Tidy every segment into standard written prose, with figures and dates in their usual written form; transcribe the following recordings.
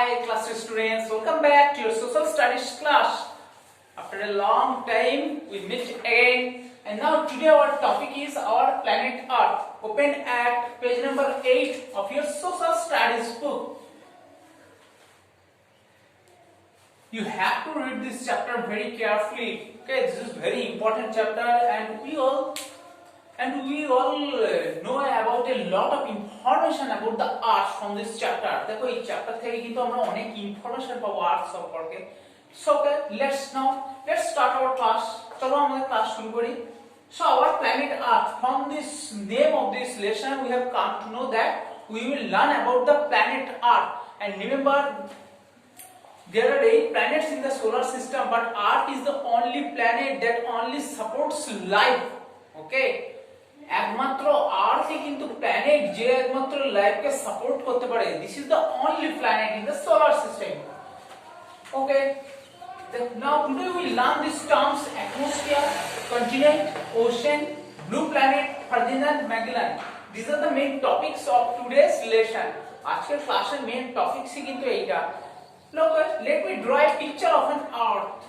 Hi class students, welcome back to your social studies class. After a long time we meet again, and now today our topic is our planet Earth. Open at page number 8 of your social studies book. You have to read this chapter very carefully. Okay, this is very important chapter, and we all know about a lot of information about the earth from this chapter. দেখো এই chapter থেকে কিন্তু আমরা অনেক information পাবো আর্থ সম্পর্কে। So okay, let's start our class. চলো আমাদের ক্লাস শুরু করি। So our planet Earth, from this name of this lesson we have come to know that we will learn about the planet Earth. And remember, there are 8 planets in the solar system, but Earth is the only planet that only supports life. Okay, একমাত্র আর্থই কিন্তু planet যে একমাত্র লাইফকে support করতে পারে। This is the only planet in the solar system. Okay, now today we learn these terms: atmosphere, continent, ocean, blue planet, Ferdinand Magellan. These are the main topics of today's lesson. আজকের ক্লাসের main টপিকসই কিন্তু এইটা। Look, let me draw a picture of an earth.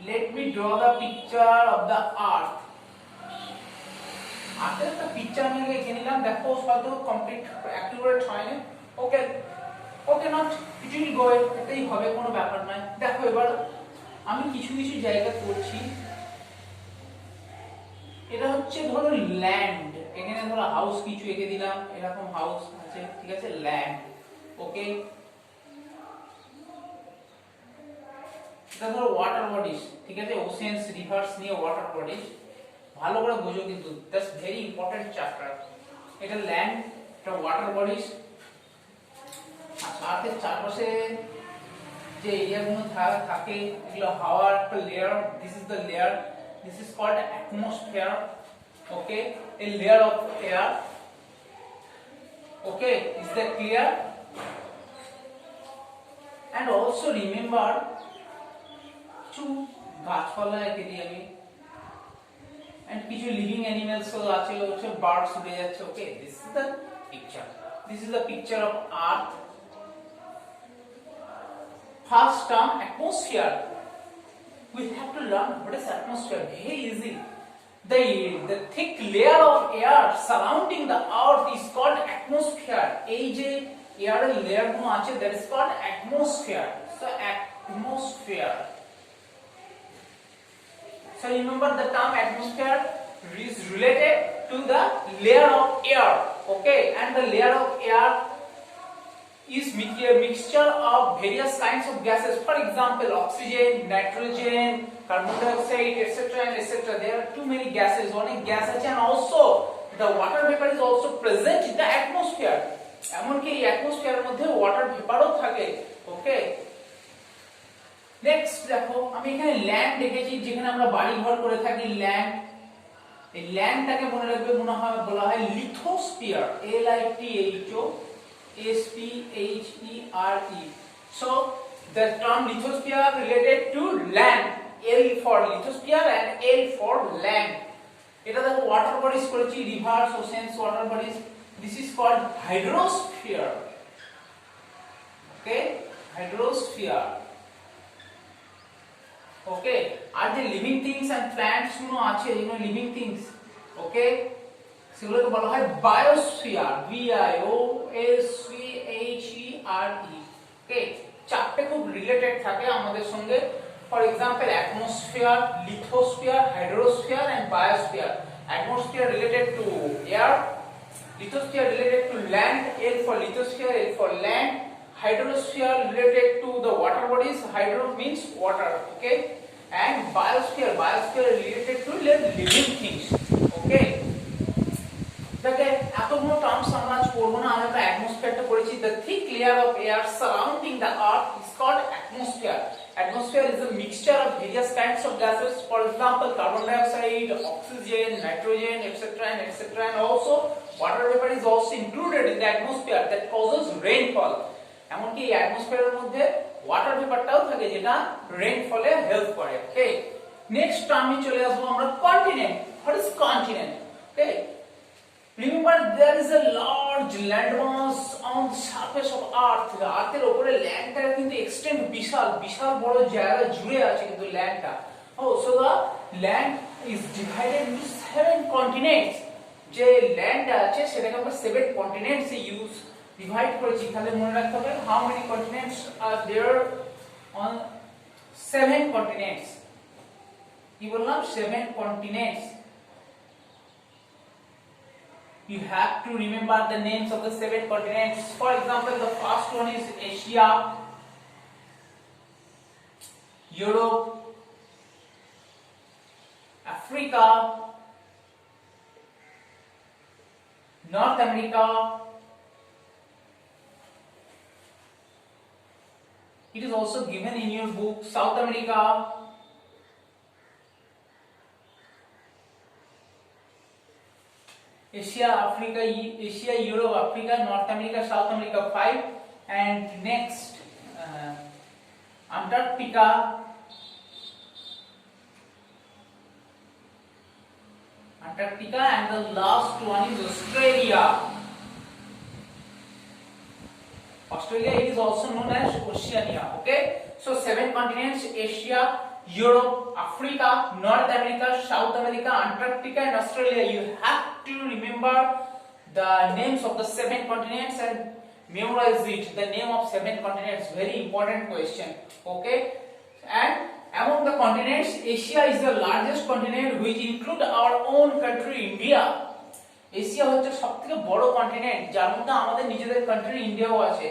Let me draw the picture of the earth. After the picture আমি এঁকে নিলাম, দেখো হয়তো complete accurate হয় না। Okay not it will go, এটাই হবে, কোনো ব্যাপার নয়। দেখো এবার আমি কিছু কিছু জায়গা করছি। এটা হচ্ছে ধরো ল্যান্ড, এখানে ধরো হাউস কিছু এঁকে দিলাম, এরকম হাউস আছে, ঠিক আছে, ল্যান্ড। ওকে, এটা ধরো ওয়াটার বডিজ, ঠিক আছে, ওশেনস, রিভার্স নিয়ে ওয়াটার বডিজ। ভালো করে বোঝো কিন্তু, দ্যাটস ভেরি ইম্পর্টেন্ট চ্যাপ্টার। এটা ল্যান্ড, এটা ওয়াটার বডিজ। আর্থের চারপাশে যে এরিয়াগুলো থাকে এগুলো হাওয়ার একটা layer. This is the layer, this is called atmosphere. Okay, a layer of air. Okay, is that clear? and also remember কিছু গাছপালা এঁকে দিই আমি, and কিছু লিভিং অ্যানিমালস আছে, হচ্ছে বার্ডস উড়ে যাচ্ছে। Okay, this is the picture, this is the picture of earth. First term atmosphere. We have to learn what is atmosphere. Very easy. The thick layer of air surrounding the earth is called atmosphere. এই যে এয়ারের layer গুলো আছে, that is called atmosphere. So atmosphere. So remember the term atmosphere is related to the layer of air. Okay, and the layer of air is a mixture of various kinds of gases. For example, oxygen, nitrogen, carbon dioxide, etc. and etc. There are too many gases. One gas আছে, and also the water vapor is also present in the atmosphere. এমনকি এই অ্যাটমসফিয়ারের মধ্যে water ভেপারও থাকে। ওকে, next দেখো আমি এখানে land দেখেছি, যেখানে আমরা বাড়ি ঘর করে থাকি, ল্যান্ড। এই ল্যান্ডটাকে মনে রাখবে, বলা হয় lithosphere, LITHOSPHERE. So the term lithosphere related to land, L for lithosphere and L for land. এটা দেখো ওয়াটার বডিজ করেছি, rivers, oceans, water bodies. This is called hydrosphere. Okay, hydrosphere. Okay, আর যে লিভিং থিংস এন্ড প্ল্যান্টস গুলো আছে, যেগুলো living things, ওকে, সেগুলোকে বলা হয় বায়োস্ফিয়ার, BIOSPHERE. ওকে, চারটে খুব রিলেটেড থাকে আমাদের সঙ্গে। For example, atmosphere, lithosphere, hydrosphere and biosphere. Atmosphere related to air, lithosphere related to land, L for lithosphere, L for land. Hydrosphere related to the water bodies, hydro means water. Okay, and biosphere related to living things. Okay, দেখে এতগুলো terms আমরা পড়বো না, আমরা অ্যাটমসফিয়ারটা পড়েছি। the thick layer of air surrounding the earth is called atmosphere. Atmosphere is a mixture of various kinds of gases, for example carbon dioxide, oxygen, nitrogen, etc. and etc. and also water vapor is also included in the atmosphere that causes rainfall. এমনকি এই অ্যাটমসফিয়ারের মধ্যে water ভেপারটাও থাকে, যেটা রেইনফলে help করে। ওকে, next টার্মে চলে আসবো আমরা continent. What is continent? Okay, Remember, there is a large landmass on the surface of Earth. আর্থের উপরে ল্যান্ডটা কিন্তু এক্সটেন্ড বিশাল বিশাল বড় জায়গা জুড়ে আছে কিন্তু ল্যান্ডটা। So the land is divided into 7 continents. যে ল্যান্ডটা আছে সেটাকে আমরা 7 কন্টিনেন্টস এ ডিভাইড করেছি। তাহলে মনে রাখতে হবে how many continents are there on 7 continents. কি বললাম 7 continents. You have to remember the names of the 7 continents. For example, the first one is Asia, Europe, Africa, North America. It is also given in your book. South America, Asia, Africa, Asia, Europe, Africa, North America, South America, 5. And next, Antarctica, and the last one is Australia. Australia, it is also known as Oceania. Okay, so 7 continents: Asia, Europe, Africa, North America, South America, Antarctica, and Australia. You have to remember the names of the 7 continents and memorize it. The name of 7 continents, very important question. Okay, and among the continents, Asia is the largest continent, which include our own country, India. Asia হচ্ছে সবথেকে বড় continent, যার মধ্যে আমাদের নিজেদের country ইন্ডিয়াও আছে।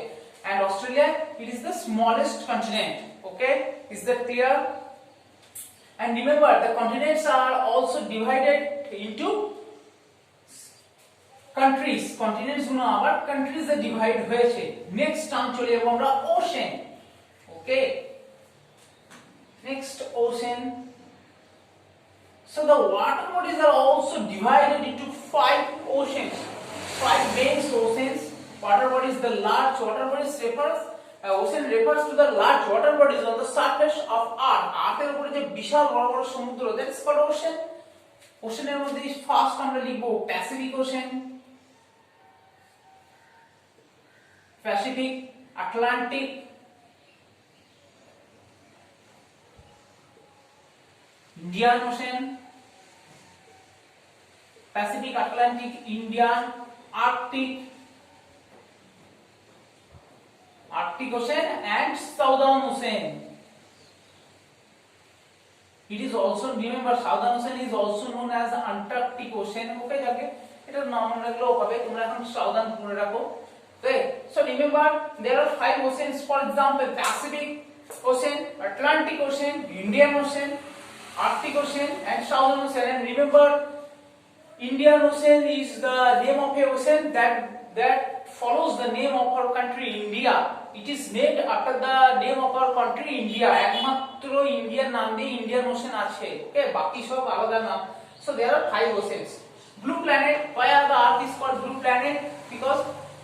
And Australia, it is the smallest continent. Okay, is that clear? And remember, the continents are also divided into countries. Continents গুলো আবার countries এ ডিভাইড হয়েছে। নেক্সট টার্ম চলে যাব আমরা ocean. Okay, next, ocean. So the water bodies are also divided into 5 oceans, 5 main oceans. Water bodies, the large water bodies ocean refers to the large water bodies on the surface of Earth. আর্থের উপরে যে বিশাল বড় বড় সমুদ্র, that is called ocean. ওশেনের মধ্যে first আমরা লিখব Pacific ocean, Pacific, Atlantic, Indian Ocean, Pacific, Atlantic, Indian, Arctic Ocean, and Southern Ocean. It is also, remember, Southern Ocean is also known as the Antarctic Ocean. Okay, যাকে এটার নাম রাখলেও হবে, তোমরা এখন সাউদার্ন মনে রাখো। Okay, so remember, there are 5 oceans. For example, Pacific Ocean, Atlantic Ocean, Indian Ocean, Arctic Ocean, and Southern Ocean. And remember, Indian Ocean is the name of a ocean that follows the name of our country, India. It is named after the name of our country, India. একমাত্র ইন্ডিয়ার নাম দিয়ে Indian ocean আছে। ওকে, বাকি সব আলাদা নাম। So there are 5 oceans. Blue planet. Why are the Earth is called blue planet? Because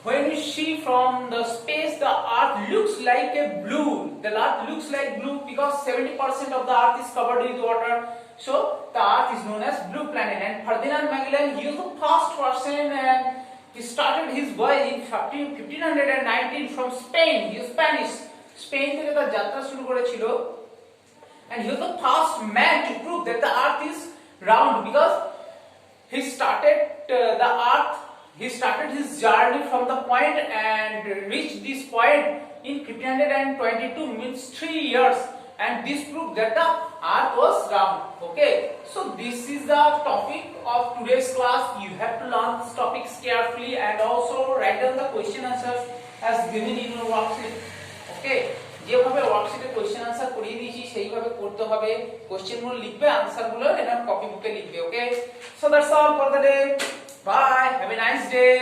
when we see from the space, the Earth looks like a blue. The Earth looks like blue because 70% of the Earth is covered with water. So the Earth is known as blue planet. And Ferdinand Magellan, he was the first person, and he started his voyage in 1519 from Spain. He is Spanish. Spain থেকে তার যাত্রা শুরু করেছিল, and he was the first man to prove that the Earth is round because he started He started his journey from the point and reached this point in 1522, means 3 years, and this proved that the Earth was round. Okay, so this is the topic of today's class. You have to learn these topics carefully and also write down the question answers as given in your worksheet. Okay, যেভাবে ওয়ার্কশিটে question answer করিয়ে দিয়েছি সেইভাবে করতে হবে। কোশ্চেনগুলো লিখবে, আনসারগুলো এর copy বুকে লিখবে। Okay, so that's all for the day. Bye. Have a nice day.